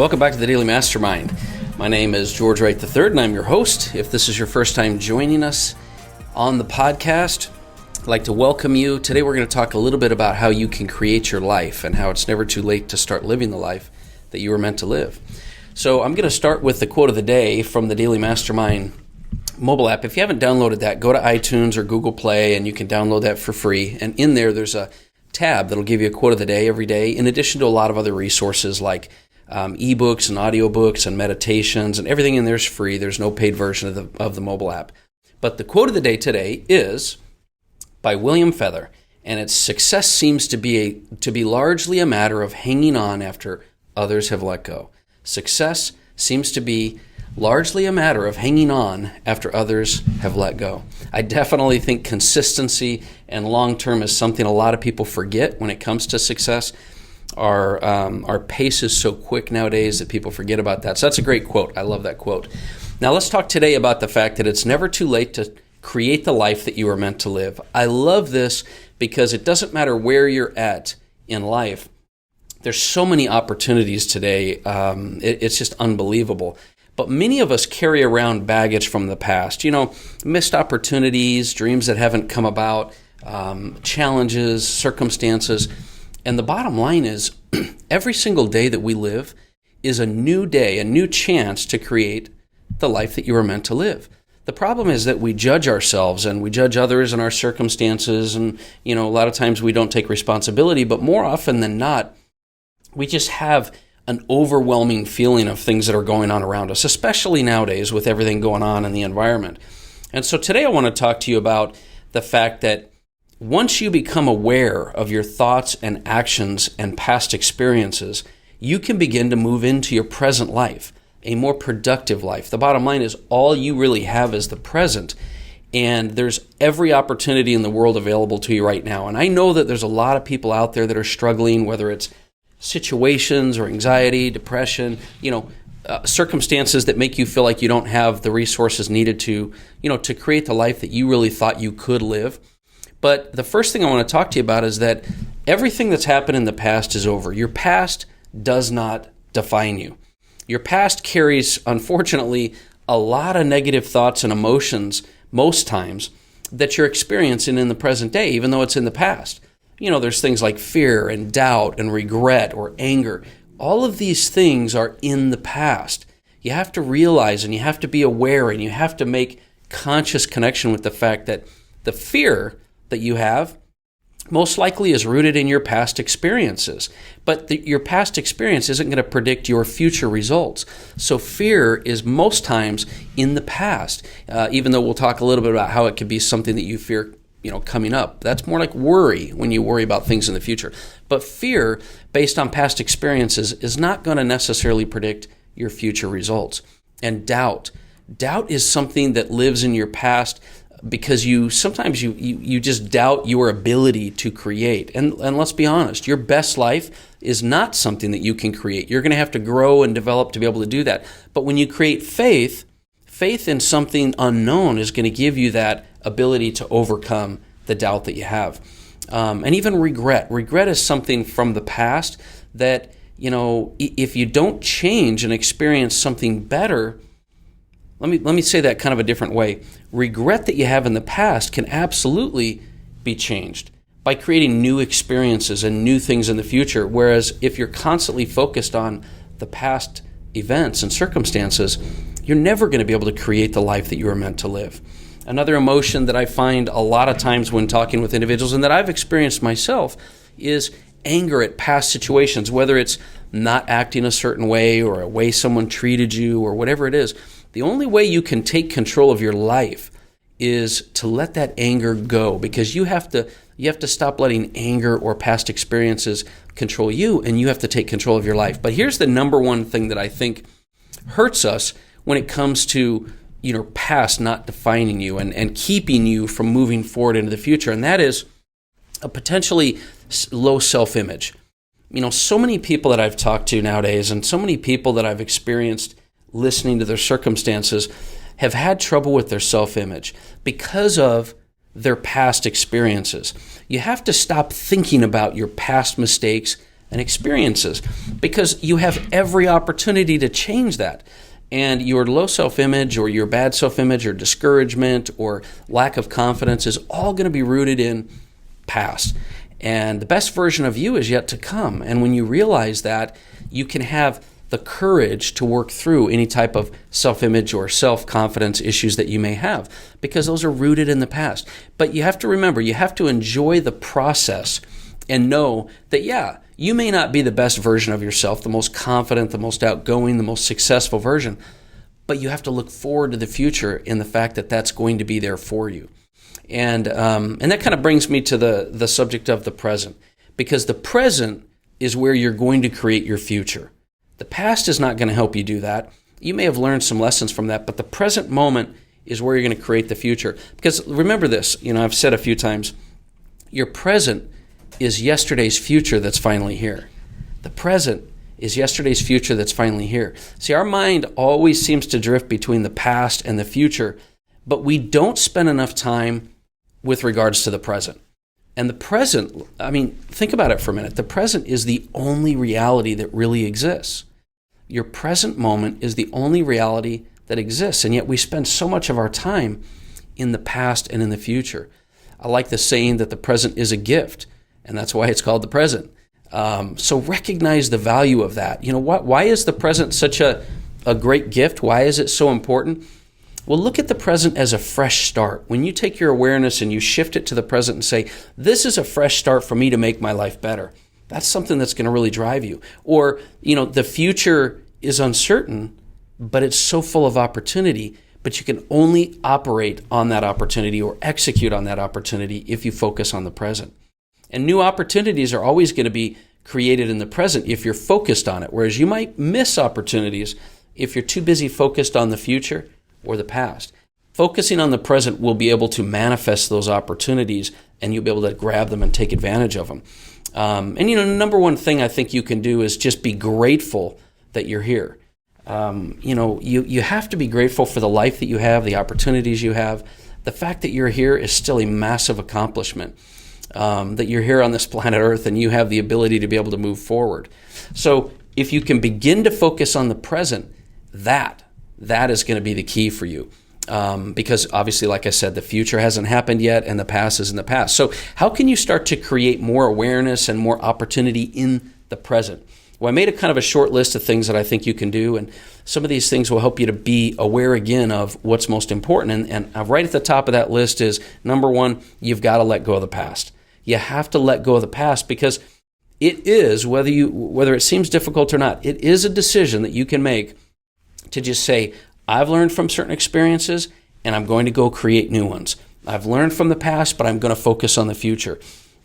Welcome back to the Daily Mastermind. My name is George Wright III, and I'm your host. If this is your first time joining us on the podcast, I'd like to welcome you. Today we're going to talk a little bit about how you can create your life and how it's never too late to start living the life that you were meant to live. So I'm going to start with the quote of the day from the Daily Mastermind mobile app. If you haven't downloaded that, go to iTunes or Google Play and you can download that for free. And in there's a tab that'll give you a quote of the day every day, in addition to a lot of other resources like ebooks and audiobooks and meditations, and everything in there is free. There's no paid version of the mobile app. But the quote of the day today is by William Feather, and it's success seems to be largely a matter of hanging on after others have let go. Success seems to be largely a matter of hanging on after others have let go. I definitely think consistency and long-term is something a lot of people forget when it comes to success. Our pace is so quick nowadays that people forget about that. So that's a great quote. I love that quote. Now let's talk today about the fact that it's never too late to create the life that you were meant to live. I love this because it doesn't matter where you're at in life. There's so many opportunities today. It's just unbelievable. But many of us carry around baggage from the past. Missed opportunities, dreams that haven't come about, challenges, circumstances. And the bottom line is, every single day that we live is a new day, a new chance to create the life that you were meant to live. The problem is that we judge ourselves and we judge others and our circumstances, and a lot of times we don't take responsibility, but more often than not, we just have an overwhelming feeling of things that are going on around us, especially nowadays with everything going on in the environment. And so today I want to talk to you about the fact that once you become aware of your thoughts and actions and past experiences, you can begin to move into your present life, a more productive life. The bottom line is all you really have is the present, and there's every opportunity in the world available to you right now. And I know that there's a lot of people out there that are struggling, whether it's situations or anxiety, depression, circumstances that make you feel like you don't have the resources needed to create the life that you really thought you could live. But the first thing I want to talk to you about is that everything that's happened in the past is over. Your past does not define you. Your past carries, unfortunately, a lot of negative thoughts and emotions most times that you're experiencing in the present day, even though it's in the past. There's things like fear and doubt and regret or anger. All of these things are in the past. You have to realize and you have to be aware and you have to make conscious connection with the fact that the fear that you have most likely is rooted in your past experiences. But your past experience isn't going to predict your future results. So fear is most times in the past, even though we'll talk a little bit about how it could be something that you fear coming up. That's more like worry when you worry about things in the future. But fear, based on past experiences, is not going to necessarily predict your future results. And doubt is something that lives in your past because sometimes you just doubt your ability to create. And let's be honest, your best life is not something that you can create. You're going to have to grow and develop to be able to do that. But when you create faith in something unknown is going to give you that ability to overcome the doubt that you have. And even regret. Regret is something from the past that, if you don't change and experience something better, let me say that kind of a different way. Regret that you have in the past can absolutely be changed by creating new experiences and new things in the future. Whereas if you're constantly focused on the past events and circumstances, you're never going to be able to create the life that you were meant to live. Another emotion that I find a lot of times when talking with individuals and that I've experienced myself is anger at past situations, whether it's not acting a certain way or a way someone treated you or whatever it is. The only way you can take control of your life is to let that anger go, because you have to stop letting anger or past experiences control you, and you have to take control of your life. But here's the number one thing that I think hurts us when it comes to past not defining you and keeping you from moving forward into the future, and that is a potentially low self-image. So many people that I've talked to nowadays and so many people that I've experienced listening to their circumstances have had trouble with their self-image because of their past experiences. You have to stop thinking about your past mistakes and experiences, because you have every opportunity to change that. And your low self-image or your bad self-image or discouragement or lack of confidence is all going to be rooted in past. And the best version of you is yet to come. And when you realize that, you can have the courage to work through any type of self-image or self-confidence issues that you may have, because those are rooted in the past. But you have to remember, you have to enjoy the process and know that, yeah, you may not be the best version of yourself, the most confident, the most outgoing, the most successful version, but you have to look forward to the future in the fact that that's going to be there for you. And that kind of brings me to the subject of the present, because the present is where you're going to create your future. The past is not going to help you do that. You may have learned some lessons from that, but the present moment is where you're going to create the future. Because remember this, I've said a few times, your present is yesterday's future that's finally here. The present is yesterday's future that's finally here. See, our mind always seems to drift between the past and the future, but we don't spend enough time with regards to the present. And the present, think about it for a minute. The present is the only reality that really exists. Your present moment is the only reality that exists, and yet we spend so much of our time in the past and in the future. I like the saying that the present is a gift, and that's why it's called the present. So recognize the value of that. Why is the present such a great gift? Why is it so important? Well, look at the present as a fresh start. When you take your awareness and you shift it to the present and say, this is a fresh start for me to make my life better, that's something that's going to really drive you. Or, the future is uncertain, but it's so full of opportunity, but you can only operate on that opportunity or execute on that opportunity if you focus on the present. And new opportunities are always going to be created in the present if you're focused on it, whereas you might miss opportunities if you're too busy focused on the future or the past. Focusing on the present will be able to manifest those opportunities, and you'll be able to grab them and take advantage of them. The number one thing I think you can do is just be grateful that you're here. You have to be grateful for the life that you have, the opportunities you have. The fact that you're here is still a massive accomplishment. That you're here on this planet Earth and you have the ability to be able to move forward. So if you can begin to focus on the present, that is going to be the key for you. Because obviously, like I said, the future hasn't happened yet and the past is in the past. So how can you start to create more awareness and more opportunity in the present? Well, I made a kind of a short list of things that I think you can do, and some of these things will help you to be aware again of what's most important. And right at the top of that list is, number one, you've got to let go of the past. You have to let go of the past, because it is, whether it seems difficult or not, it is a decision that you can make to just say, I've learned from certain experiences and I'm going to go create new ones. I've learned from the past, but I'm going to focus on the future.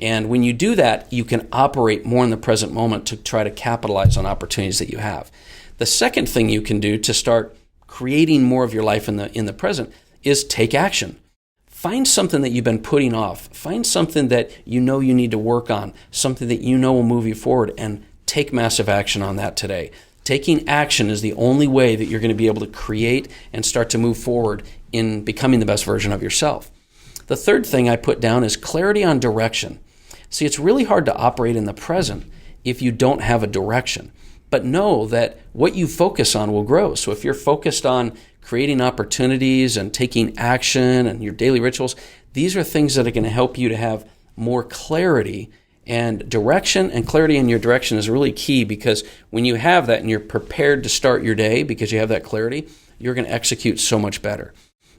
And when you do that, you can operate more in the present moment to try to capitalize on opportunities that you have. The second thing you can do to start creating more of your life in the present is take action. Find something that you've been putting off. Find something that you know you need to work on, something that you know will move you forward, and take massive action on that today. Taking action is the only way that you're going to be able to create and start to move forward in becoming the best version of yourself. The third thing I put down is clarity on direction. See, it's really hard to operate in the present if you don't have a direction. But know that what you focus on will grow. So if you're focused on creating opportunities and taking action and your daily rituals, these are things that are going to help you to have more clarity and direction. And clarity in your direction is really key, because when you have that and you're prepared to start your day because you have that clarity, you're going to execute so much better.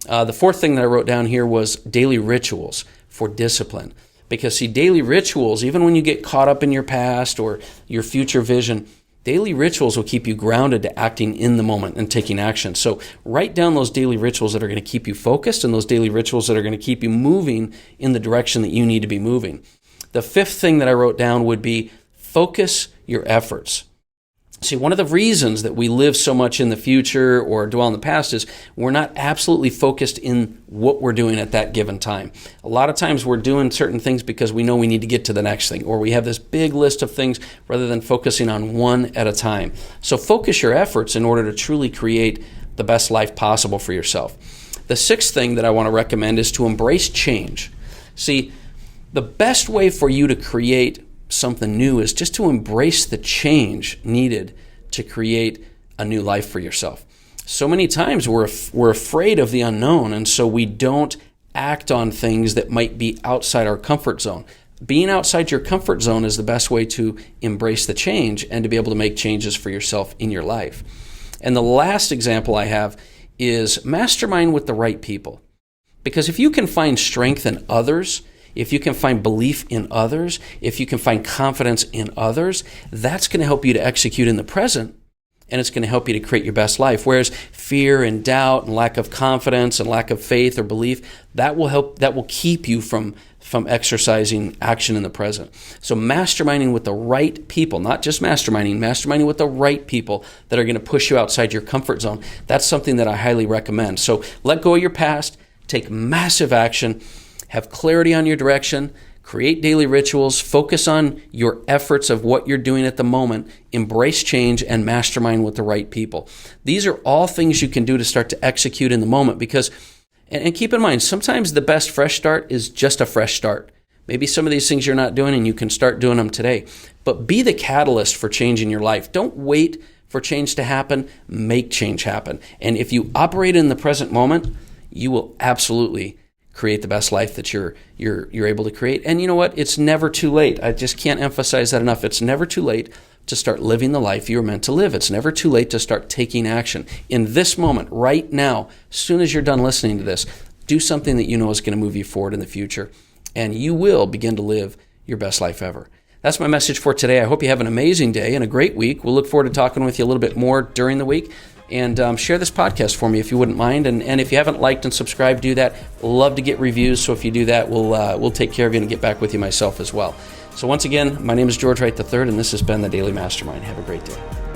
The fourth thing that I wrote down here was daily rituals for discipline. Because see, daily rituals, even when you get caught up in your past or your future vision, daily rituals will keep you grounded to acting in the moment and taking action. So write down those daily rituals that are going to keep you focused and those daily rituals that are going to keep you moving in the direction that you need to be moving. The fifth thing that I wrote down would be focus your efforts. See, one of the reasons that we live so much in the future or dwell in the past is we're not absolutely focused in what we're doing at that given time. A lot of times we're doing certain things because we know we need to get to the next thing, or we have this big list of things rather than focusing on one at a time. So focus your efforts in order to truly create the best life possible for yourself. The sixth thing that I want to recommend is to embrace change. See, the best way for you to create something new is just to embrace the change needed to create a new life for yourself. So many times we're afraid of the unknown, and so we don't act on things that might be outside our comfort zone. Being outside your comfort zone is the best way to embrace the change and to be able to make changes for yourself in your life. And the last example I have is mastermind with the right people. Because if you can find strength in others, if you can find belief in others, if you can find confidence in others, that's going to help you to execute in the present, and it's going to help you to create your best life. Whereas fear and doubt and lack of confidence and lack of faith or belief, that will keep you from exercising action in the present. So masterminding with the right people, not just masterminding with the right people that are going to push you outside your comfort zone. That's something that I highly recommend. So let go of your past, take massive action, have clarity on your direction, create daily rituals, focus on your efforts of what you're doing at the moment, embrace change, and mastermind with the right people. These are all things you can do to start to execute in the moment, because, and keep in mind, sometimes the best fresh start is just a fresh start. Maybe some of these things you're not doing and you can start doing them today. But be the catalyst for change in your life. Don't wait for change to happen. Make change happen. And if you operate in the present moment, you will absolutely create the best life that you're able to create. And you know what? It's never too late. I just can't emphasize that enough. It's never too late to start living the life you were meant to live. It's never too late to start taking action. In this moment, right now, as soon as you're done listening to this, do something that you know is going to move you forward in the future, and you will begin to live your best life ever. That's my message for today. I hope you have an amazing day and a great week. We'll look forward to talking with you a little bit more during the week. And share this podcast for me if you wouldn't mind. And if you haven't liked and subscribed, do that. Love to get reviews. So if you do that, we'll take care of you and get back with you myself as well. So once again, my name is George Wright III, and this has been the Daily Mastermind. Have a great day.